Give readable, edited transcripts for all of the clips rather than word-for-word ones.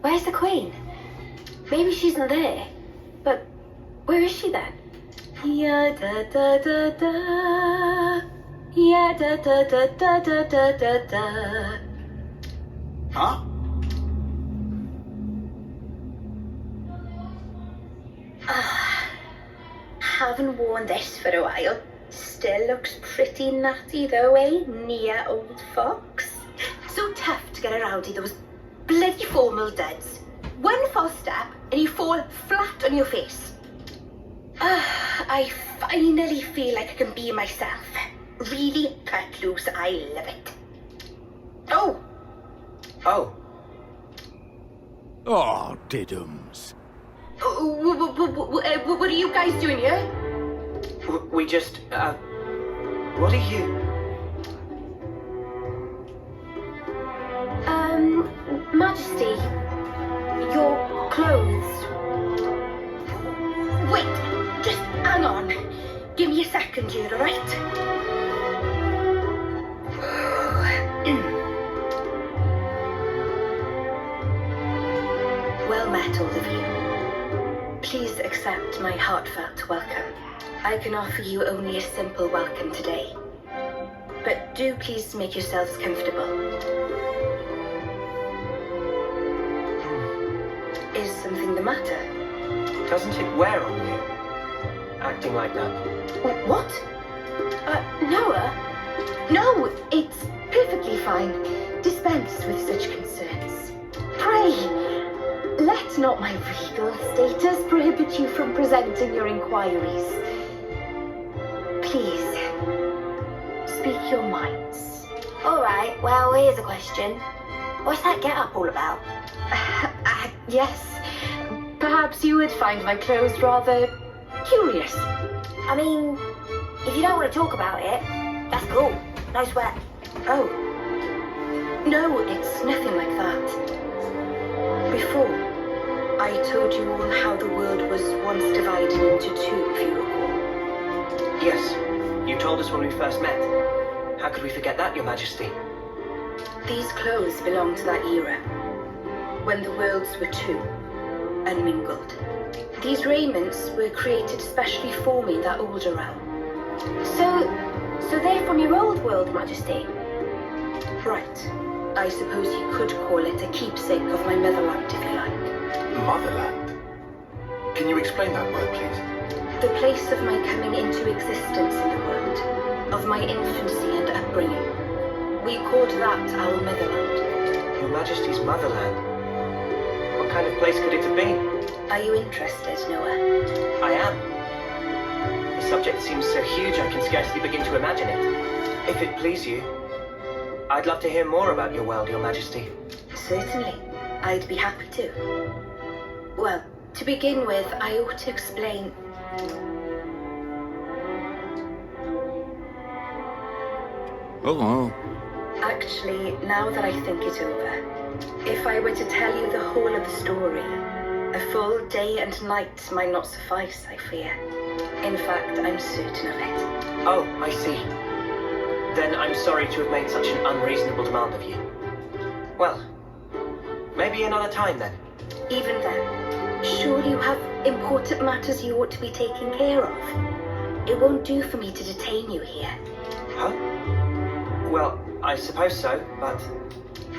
Where's the Queen? Maybe she's not there. But where is she then? Ya da da da da. Ya da da da da da da da da. Huh? Haven't worn this for a while. Still looks pretty natty though, eh? Near old fox. So tough to get around in those bloody formal duds. One false step and you fall flat on your face. I finally feel like I can be myself. Really cut loose, I love it. Oh! Oh. Oh, diddums. What are you guys doing here? We just, what are you? Majesty, your clothes. Wait, just hang on. Give me a second here, alright? Well met, all of you. Please accept my heartfelt welcome. I can offer you only a simple welcome today. But do please make yourselves comfortable. Is something the matter? Doesn't it wear on you? Acting like that. What? Noah? No, it's perfectly fine. Dispense with such concerns. Pray, let not my regal status prohibit you from presenting your inquiries. Please, speak your minds. Alright, well, here's a question. What's that get-up all about? Yes, perhaps you would find my clothes rather curious. I mean, if you don't want to talk about it, that's cool. No sweat. Oh. No, it's nothing like that. Before, I told you all how the world was once divided into two, if you recall. Yes, you told us when we first met. How could we forget that, Your Majesty? These clothes belong to that era, when the worlds were two, unmingled. These raiments were created specially for me in that older realm. So they're from your old world, Majesty? Right. I suppose you could call it a keepsake of my motherland, if you like. Motherland? Can you explain that word, please? The place of my coming into existence in the world, of my infancy and upbringing. We called that our motherland. Your Majesty's motherland? What kind of place could it have been? Are you interested, Noah? I am. The subject seems so huge I can scarcely begin to imagine it. If it please you, I'd love to hear more about your world, Your Majesty. Certainly. I'd be happy to. Well, to begin with, I ought to explain... Oh, Actually, now that I think it over, if I were to tell you the whole of the story, a full day and night might not suffice, I fear. In fact, I'm certain of it. Oh, I see. Then I'm sorry to have made such an unreasonable demand of you. Well, maybe another time then. Even then, surely you have important matters you ought to be taking care of. It won't do for me to detain you here. Huh? Well, I suppose so, but...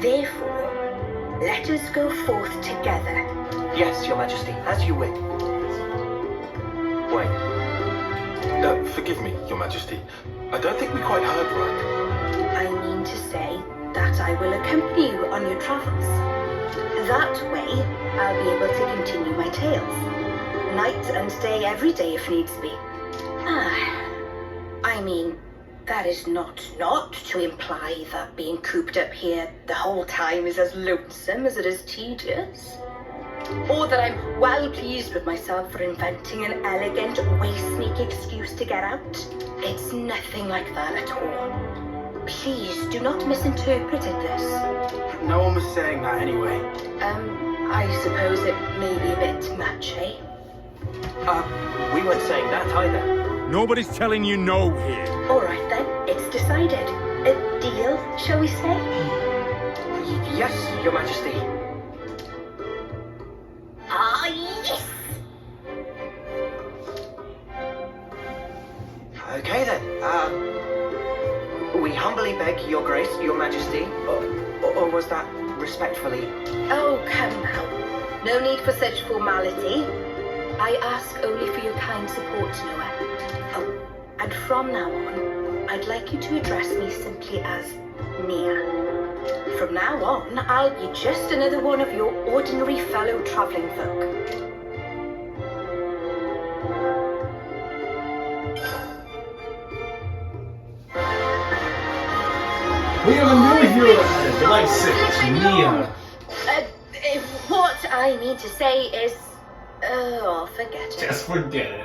Therefore, let us go forth together. Yes, Your Majesty, as you will. Wait. Forgive me, Your Majesty. I don't think we quite heard right. I mean to say that I will accompany you on your travels. That way, I'll be able to continue my tales. Night and day, every day if needs be. I mean, that is not to imply that being cooped up here the whole time is as lonesome as it is tedious. Or that I'm well pleased with myself for inventing an elegant, way-sneak excuse to get out. It's nothing like that at all. Please do not misinterpret it this. No one was saying that anyway. I suppose it may be a bit much, eh? We weren't saying that either. nobody's telling you no here. All right then, it's decided. A deal, shall we say? Yes, Your Majesty. We humbly beg your grace, your majesty, or was that respectfully? Oh, come now. No need for such formality. I ask only for your kind support, Noah. Oh, and from now on, I'd like you to address me simply as Nia. From now on, I'll be just another one of your ordinary fellow traveling folk. We have a new hero ahead, for God's sake, it's Nia. What I need to say is... Oh, forget it. Just forget it.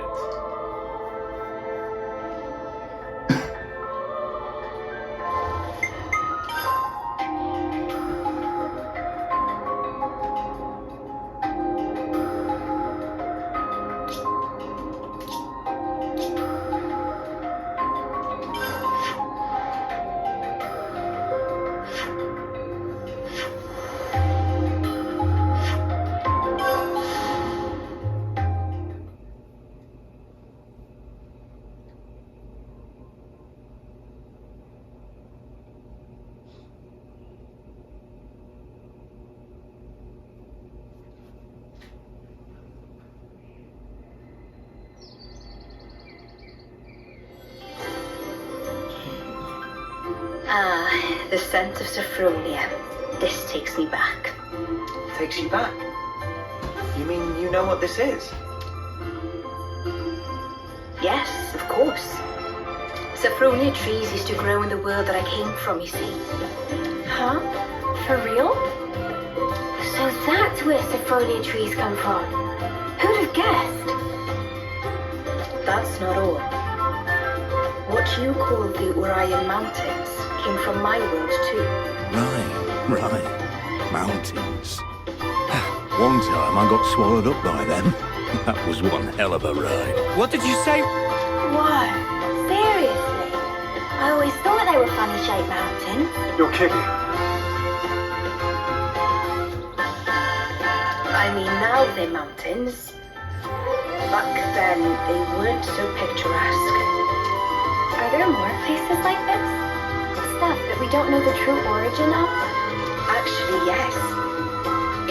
Ah, the scent of Sophronia. This takes me back. Takes you back? You mean you know what this is? Yes, of course. Sophronia trees used to grow in the world that I came from, you see. Huh? For real? So that's where Sophronia trees come from. Who'd have guessed? That's not all. What you call the Orion Mountains came from my world too. Right. Mountains. One time I got swallowed up by them. That was one hell of a ride. What did you say? What? Seriously? I always thought they were funny-shaped mountains. You're kidding. I mean, now they're mountains. Back then, they weren't so picturesque. Are there more places like this? Stuff that we don't know the true origin of? Actually, yes.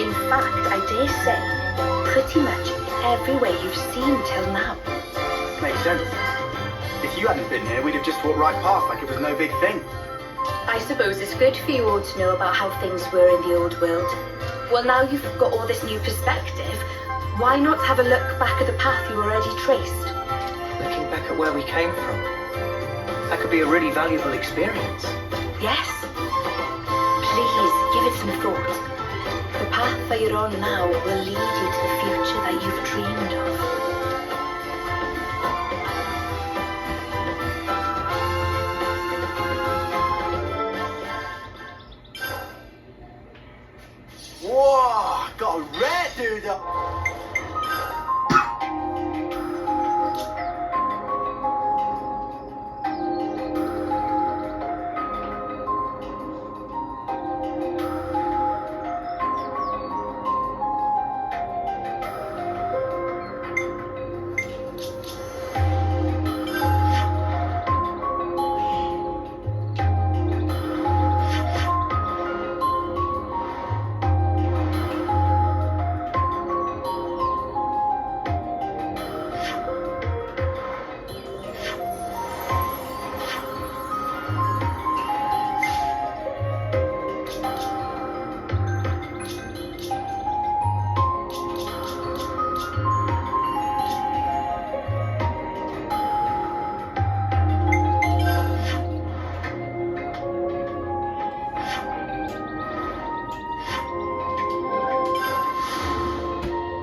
In fact, I dare say, pretty much everywhere you've seen till now. Makes sense. If you hadn't been here, we'd have just walked right past like it was no big thing. I suppose it's good for you all to know about how things were in the old world. Well, now you've got all this new perspective, why not have a look back at the path you already traced? Looking back at where we came from. That could be a really valuable experience. Yes. Please, give it some thought. The path that you're on now will lead you to the future that you've dreamed of. Whoa! Got a rare dude up.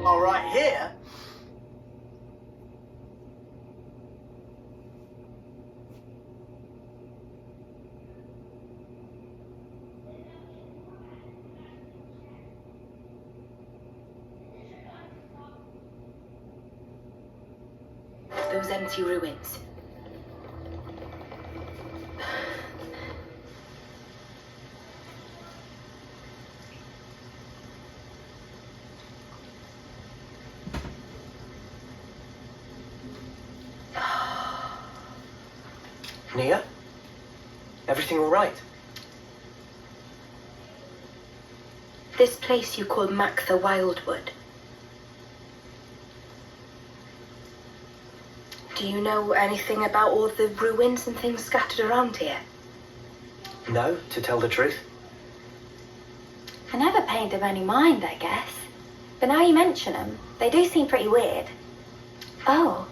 All right, here. Those empty ruins. Nia? Everything all right? This place you call Mactha Wildwood. Do you know anything about all the ruins and things scattered around here? No, to tell the truth. I never paid them any mind, I guess. But now you mention them, they do seem pretty weird. Oh.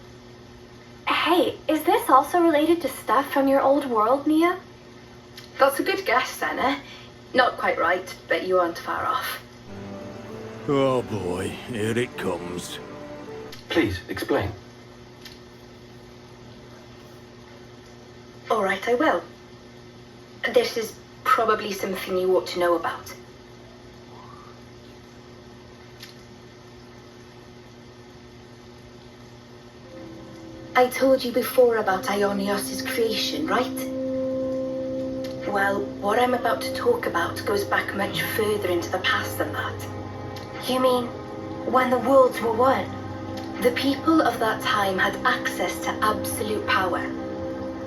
Hey, is this also related to stuff from your old world, Nia? That's a good guess, Senna. Not quite right, but you aren't far off. Oh boy, here it comes. Please, explain. All right, I will. This is probably something you ought to know about. I told you before about Ionios' creation, right? Well, what I'm about to talk about goes back much further into the past than that. You mean when the worlds were one? The people of that time had access to absolute power,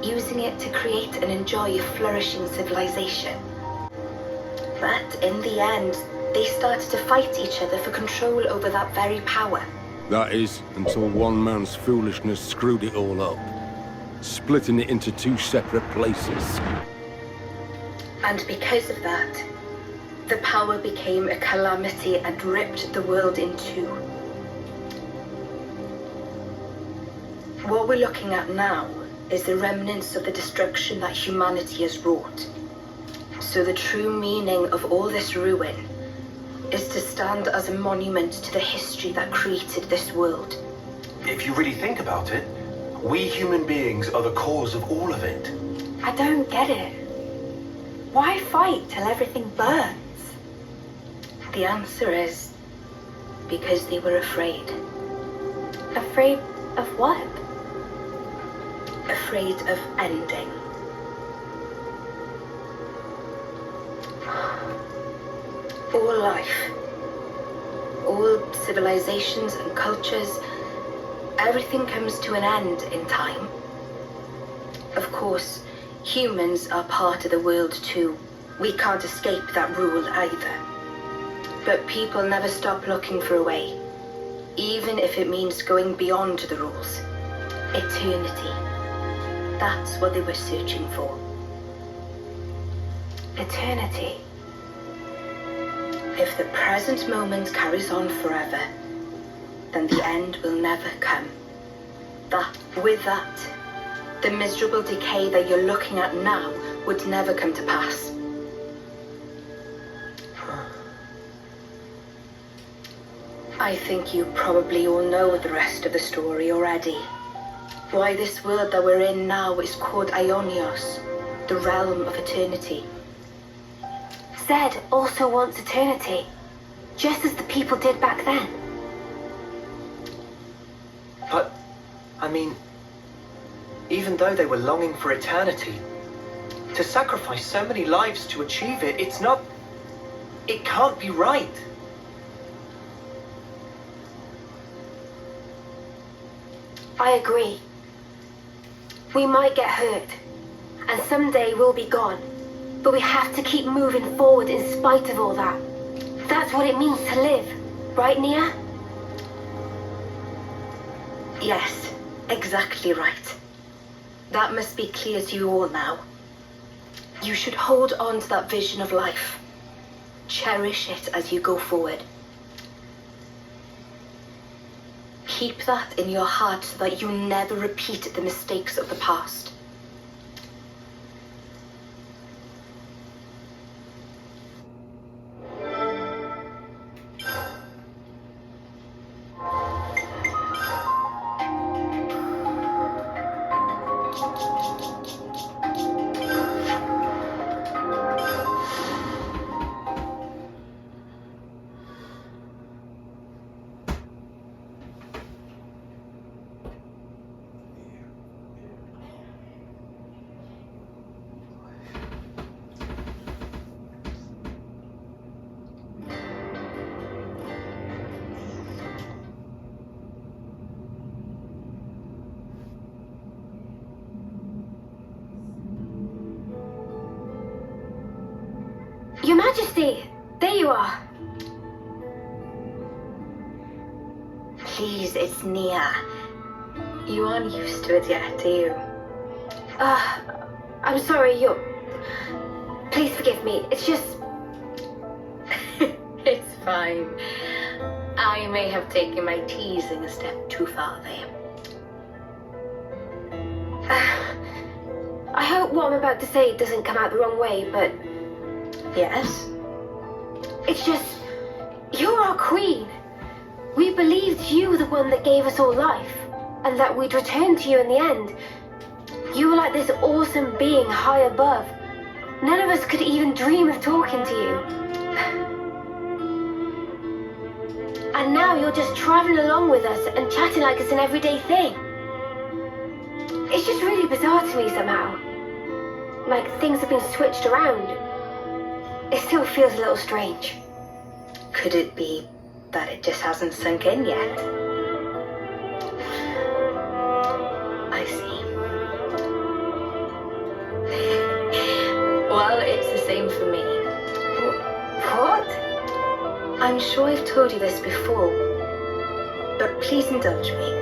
using it to create and enjoy a flourishing civilization. But in the end, they started to fight each other for control over that very power. That is, until one man's foolishness screwed it all up, splitting it into two separate places. And because of that, the power became a calamity and ripped the world in two. What we're looking at now is the remnants of the destruction that humanity has wrought. So the true meaning of all this ruin is to stand as a monument to the history that created this world. If you really think about it, we human beings are the cause of all of it. I don't get it. Why fight till everything burns? The answer is because they were afraid. Afraid of what? Afraid of ending. All life, all civilizations and cultures, everything comes to an end in time. Of course, humans are part of the world too. We can't escape that rule either. But people never stop looking for a way, even if it means going beyond the rules. Eternity. That's what they were searching for. Eternity. If the present moment carries on forever, then the end will never come. With that, the miserable decay that you're looking at now would never come to pass. I think you probably all know the rest of the story already. Why this world that we're in now is called Ionios, the realm of eternity. Zed also wants eternity, just as the people did back then. But, I mean, even though they were longing for eternity, to sacrifice so many lives to achieve it, it can't be right. I agree. We might get hurt, and someday we'll be gone. But we have to keep moving forward in spite of all that. That's what it means to live, right, Nia? Yes, exactly right. That must be clear to you all now. You should hold on to that vision of life. Cherish it as you go forward. Keep that in your heart so that you never repeat the mistakes of the past. Majesty! There you are. Please, it's Nia. You aren't used to it yet, are you? I'm sorry, Please forgive me. It's just... It's fine. I may have taken my teasing a step too far there. I hope what I'm about to say doesn't come out the wrong way, but... Yes? It's just... You're our queen. We believed you were the one that gave us all life, and that we'd return to you in the end. You were like this awesome being high above. None of us could even dream of talking to you. And now you're just traveling along with us and chatting like it's an everyday thing. It's just really bizarre to me somehow. Like things have been switched around. It still feels a little strange. Could it be that it just hasn't sunk in yet? I see. Well, it's the same for me. What? I'm sure I've told you this before, but please indulge me.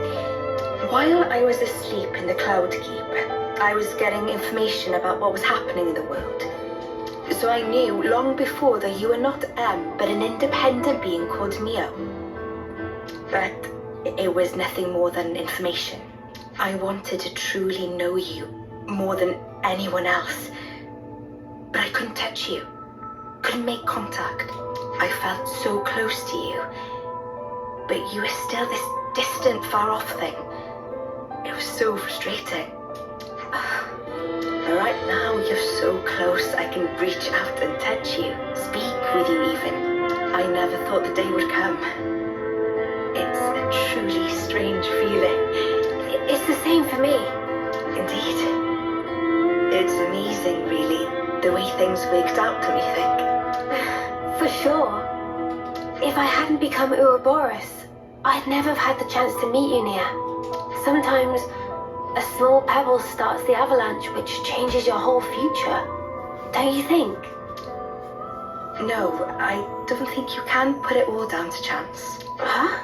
While I was asleep in the Cloud Keep, I was getting information about what was happening in the world. So I knew long before that you were not M, but an independent being called Mio. But it was nothing more than information. I wanted to truly know you more than anyone else. But I couldn't touch you, couldn't make contact. I felt so close to you, but you were still this distant, far-off thing. It was so frustrating. But right now, you're so close, I can reach out and touch you, speak with you even. I never thought the day would come. It's a truly strange feeling. It's the same for me. Indeed. It's amazing, really, the way things worked out, don't you think? For sure. If I hadn't become Ouroboros, I'd never have had the chance to meet you, Nia. Sometimes a small pebble starts the avalanche which changes your whole future. Don't you think? No, I don't think you can put it all down to chance. Huh?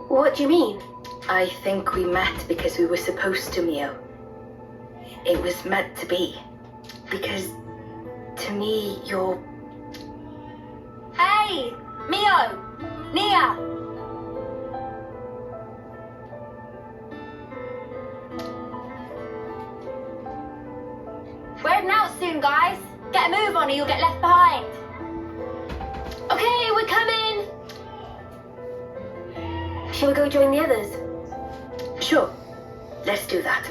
What do you mean? I think we met because we were supposed to, Mio. It was meant to be. Because, to me, you're... Hey! Mio! Nia! We're heading out soon, guys. Get a move on or you'll get left behind. Okay, we're coming! Shall we go join the others? Sure. Let's do that.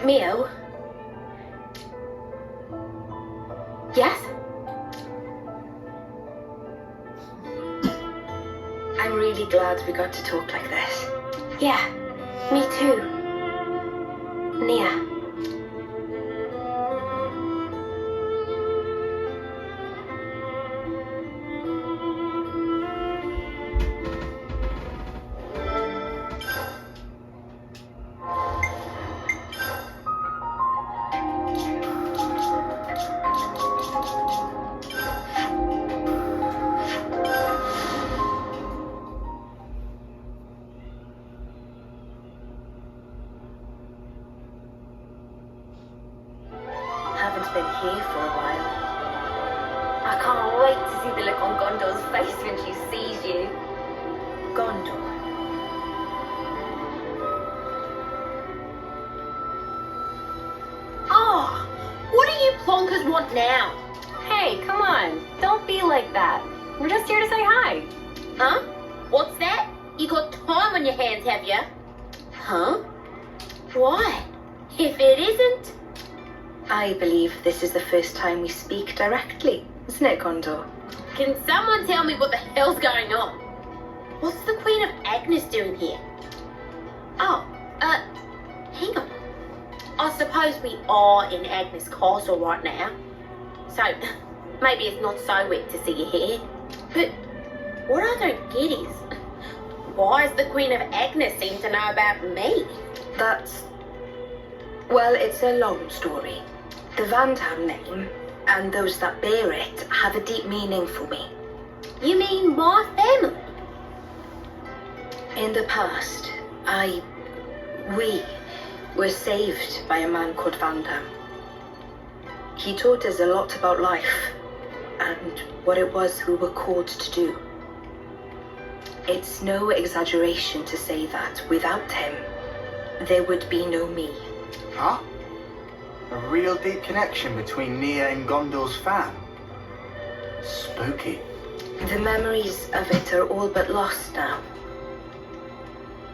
Mio? Yes? I'm really glad we got to talk like this. Yeah, me too. Nia. Haven't been here for a while. I can't wait to see the look on Gondor's face when she sees you. Gondor. Oh, what do you plonkers want now? Hey, come on. Don't be like that. We're just here to say hi. Huh? What's that? You got time on your hands, have you? Huh? Why? If it isn't... I believe this is the first time we speak directly, isn't it, Gondor? Can someone tell me what the hell's going on? What's the Queen of Agnes doing here? Oh, hang on. I suppose we are in Agnes Castle right now. So, maybe it's not so weird to see you here. But what I don't get is, why does the Queen of Agnes seem to know about me? That's... Well, it's a long story. The Vandham name, and those that bear it, have a deep meaning for me. You mean my family? In the past, we were saved by a man called Vandham. He taught us a lot about life, and what it was we were called to do. It's no exaggeration to say that without him, there would be no me. Huh? A real deep connection between Nia and Gondor's fam. Spooky. The memories of it are all but lost now.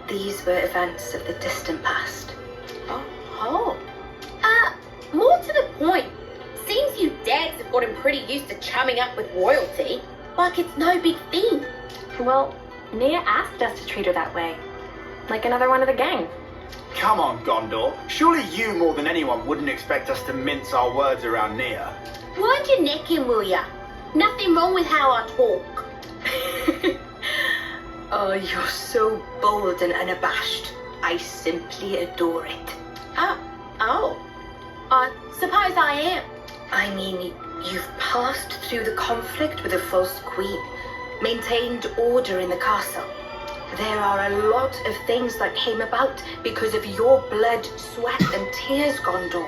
These were events of the distant past. Oh. More to the point. Seems you dads have gotten pretty used to chumming up with royalty. Like it's no big thing. Well, Nia asked us to treat her that way. Like another one of the gang. Come on, Gondor. Surely you more than anyone wouldn't expect us to mince our words around Nia. Wind your neck in, will ya? Nothing wrong with how I talk. Oh, you're so bold and unabashed. I simply adore it. I suppose I am. I mean, you've passed through the conflict with the false queen, maintained order in the castle. There are a lot of things that came about because of your blood, sweat, and tears, Gondor.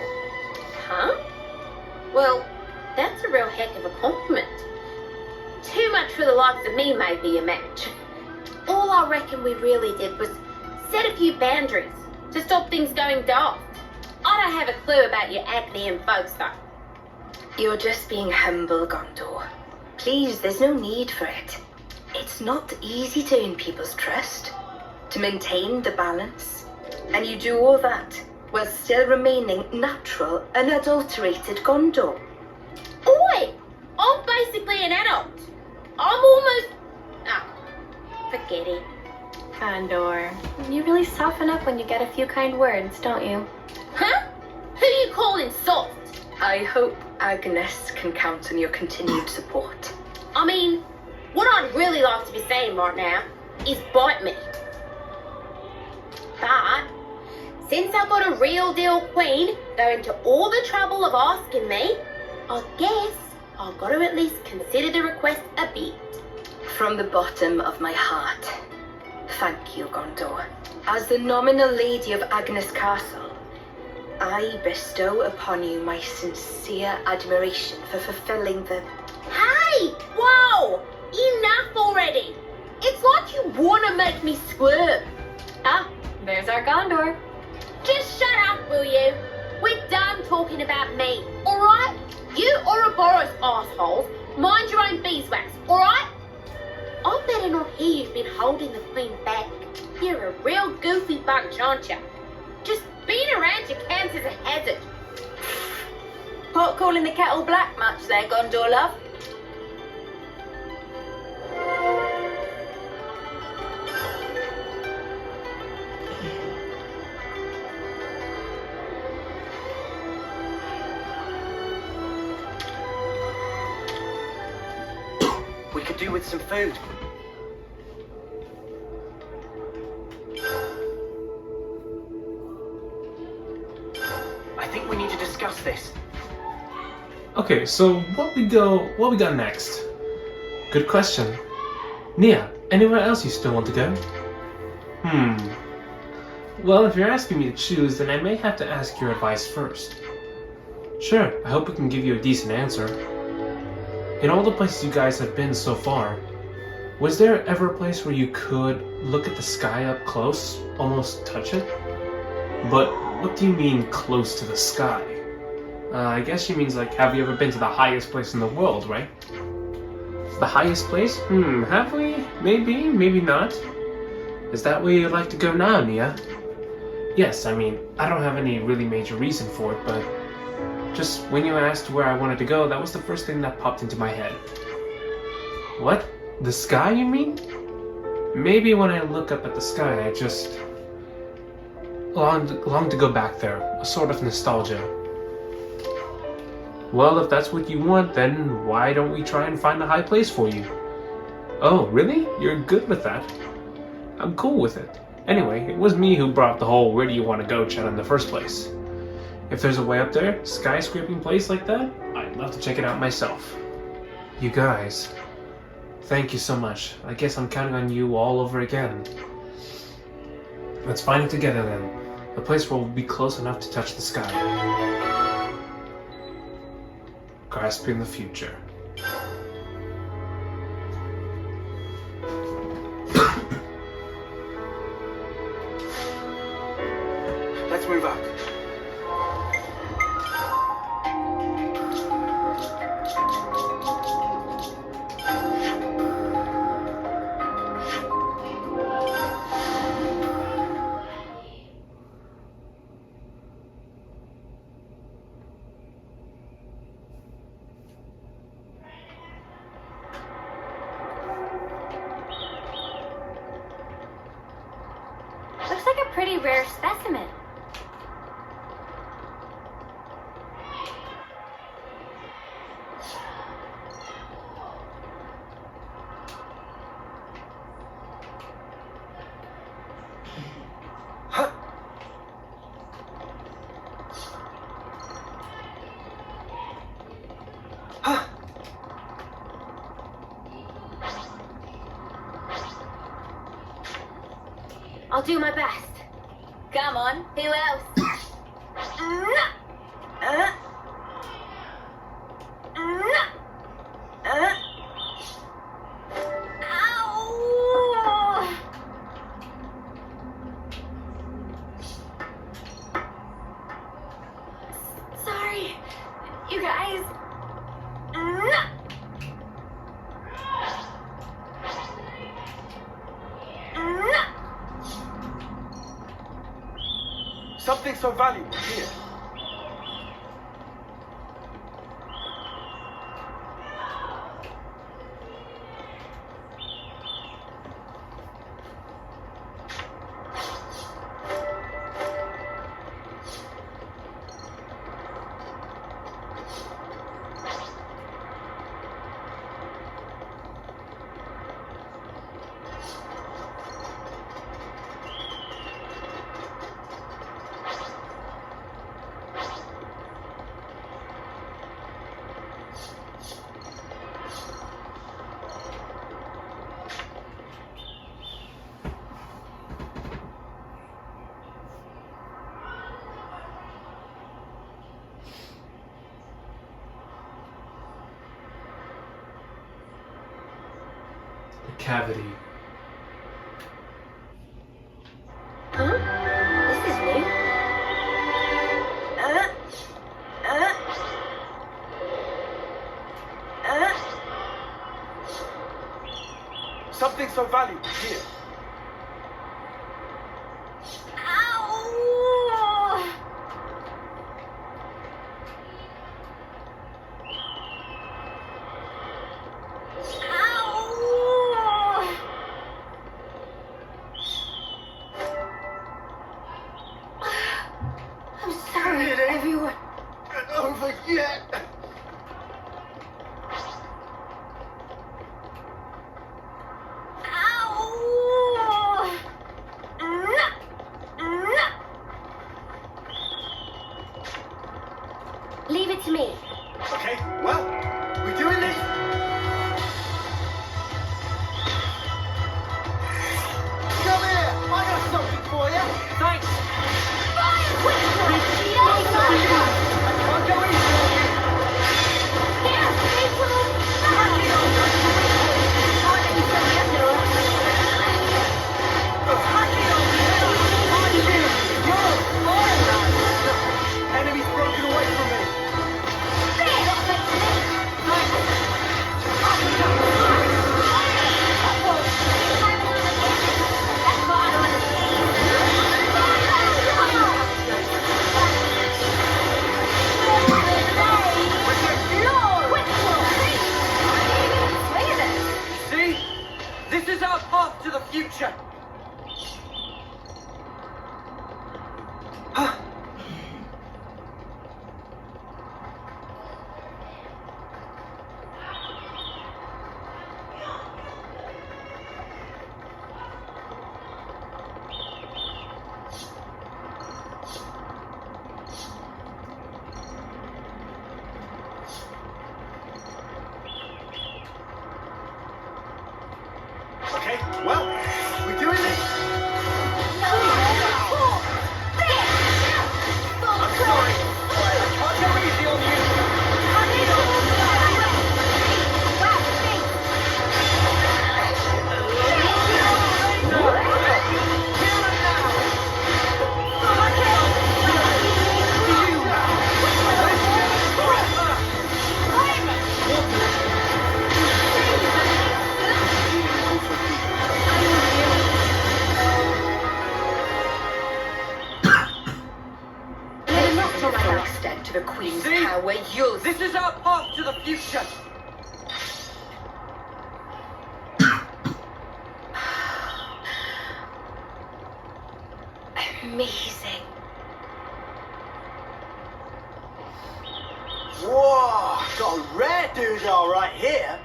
Huh? Well, that's a real heck of a compliment. Too much for the likes of me may be a match. All I reckon we really did was set a few boundaries to stop things going daft. I don't have a clue about your Agnian folks, though. You're just being humble, Gondor. Please, there's no need for it. It's not easy to earn people's trust, to maintain the balance, and you do all that while still remaining natural, unadulterated Gondor. Oi! I'm basically an adult. I'm almost... forget it. Gondor, you really soften up when you get a few kind words, don't you? Huh? Who you calling soft? I hope Agnes can count on your continued support. I mean, what I'd really like to be saying right now is bite me. But since I've got a real deal queen going to all the trouble of asking me, I guess I've got to at least consider the request a bit. From the bottom of my heart, thank you, Gondor. As the nominal lady of Agnes Castle, I bestow upon you my sincere admiration for fulfilling the... Hey! Whoa! Enough already! It's like you want to make me swerve. There's our Gondor. Just shut up, will you? We're done talking about me, alright? You Ouroboros assholes, mind your own beeswax, alright? I better not hear you've been holding the queen back. You're a real goofy bunch, aren't you? Just being around you counts as a hazard. Pot calling the kettle black much there, Gondor, love? We could do with some food. I think we need to discuss this. Okay, so what we got next? Good question. Nia, anywhere else you still want to go? Well, if you're asking me to choose, then I may have to ask your advice first. Sure, I hope we can give you a decent answer. In all the places you guys have been so far, was there ever a place where you could look at the sky up close, almost touch it? But what do you mean close to the sky? I guess she means like, have you ever been to the highest place in the world, right? The highest place? Have we? Maybe, maybe not. Is that where you'd like to go now, Nia? Yes, I mean, I don't have any really major reason for it, but just when you asked where I wanted to go, that was the first thing that popped into my head. What? The sky, you mean? Maybe when I look up at the sky, I just long to go back there, a sort of nostalgia. Well, if that's what you want, then why don't we try and find a high place for you? Oh, really? You're good with that? I'm cool with it. Anyway, it was me who brought the whole where do you want to go chat in the first place. If there's a way up there, skyscraping place like that, I'd love to check it out myself. You guys, thank you so much. I guess I'm counting on you all over again. Let's find it together then. A place where we'll be close enough to touch the sky. Grasping the future. Let's move out. Looks like a pretty rare specimen. I'll do my best. Come on, who else? Ow! Sorry, you guys. Something so valuable here. The cavity. Huh? This is new. Something so valuable here. Ow! Ow! I'm sorry, everyone. Over yet. Ow! Leave it to me. Okay, well, we're doing this. Come here, I got something for you. Thanks. Fire quick! I can't go easy on you. Here, Rachel! Enemy's broken away from me. See? This is our path to the future. Okay, well, we're doing this. I'm sorry. I can't go easy on you. Not to the extent of a queen's See? power, you'll... This is our path to the future. Amazing. Whoa, got a rare doodah right here.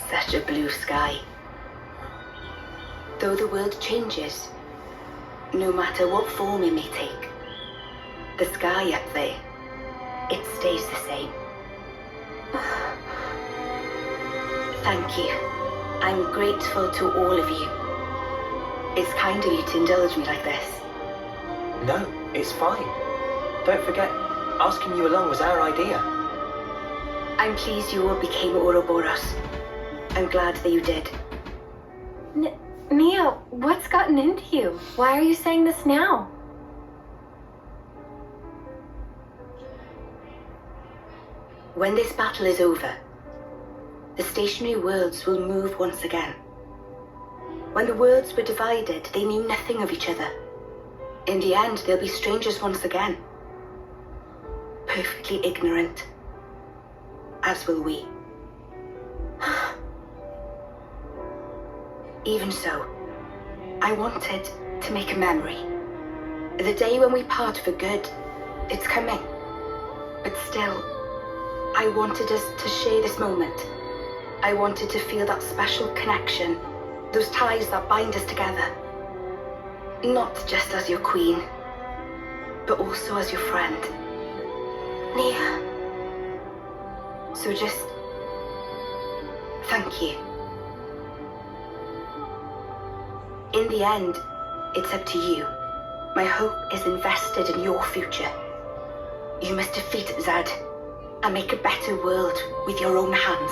Such a blue sky. Though the world changes, no matter what form it may take, the sky up there, it stays the same. Thank you. I'm grateful to all of you. It's kind of you to indulge me like this. No, it's fine. Don't forget, asking you along was our idea. I'm pleased you all became Ouroboros. I'm glad that you did. Mia, what's gotten into you? Why are you saying this now? When this battle is over, the stationary worlds will move once again. When the worlds were divided, they knew nothing of each other. In the end, they'll be strangers once again. Perfectly ignorant. As will we. Even so, I wanted to make a memory. The day when we part for good, it's coming. But still, I wanted us to share this moment. I wanted to feel that special connection, those ties that bind us together. Not just as your queen, but also as your friend. Nia. So just... thank you. In the end, it's up to you. My hope is invested in your future. You must defeat Zed and make a better world with your own hands.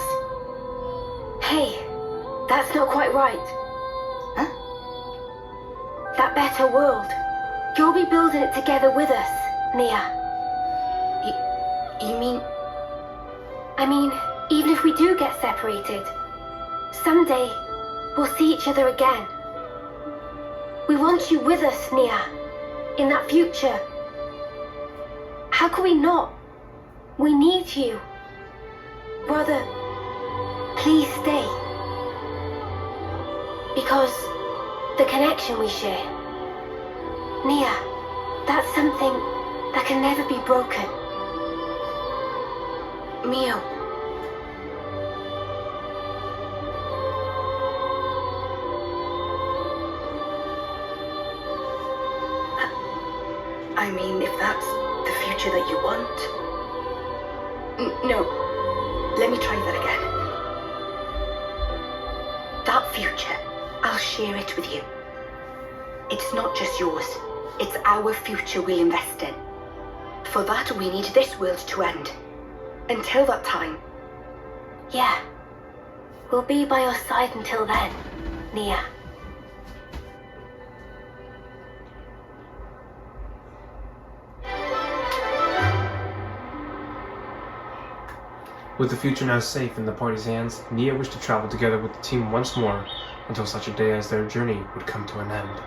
Hey, that's not quite right. Huh? That better world. You'll be building it together with us, Nia. You mean... I mean, even if we do get separated, someday we'll see each other again. We want you with us, Nia, in that future. How can we not? We need you. Brother, please stay. Because the connection we share, Nia, that's something that can never be broken. Mio. I mean, if that's the future that you want... No, let me try that again. That future, I'll share it with you. It's not just yours, it's our future we'll invest in. For that, we need this world to end. Until that time. Yeah. We'll be by your side until then, Nia. With the future now safe in the party's hands, Nia wished to travel together with the team once more until such a day as their journey would come to an end.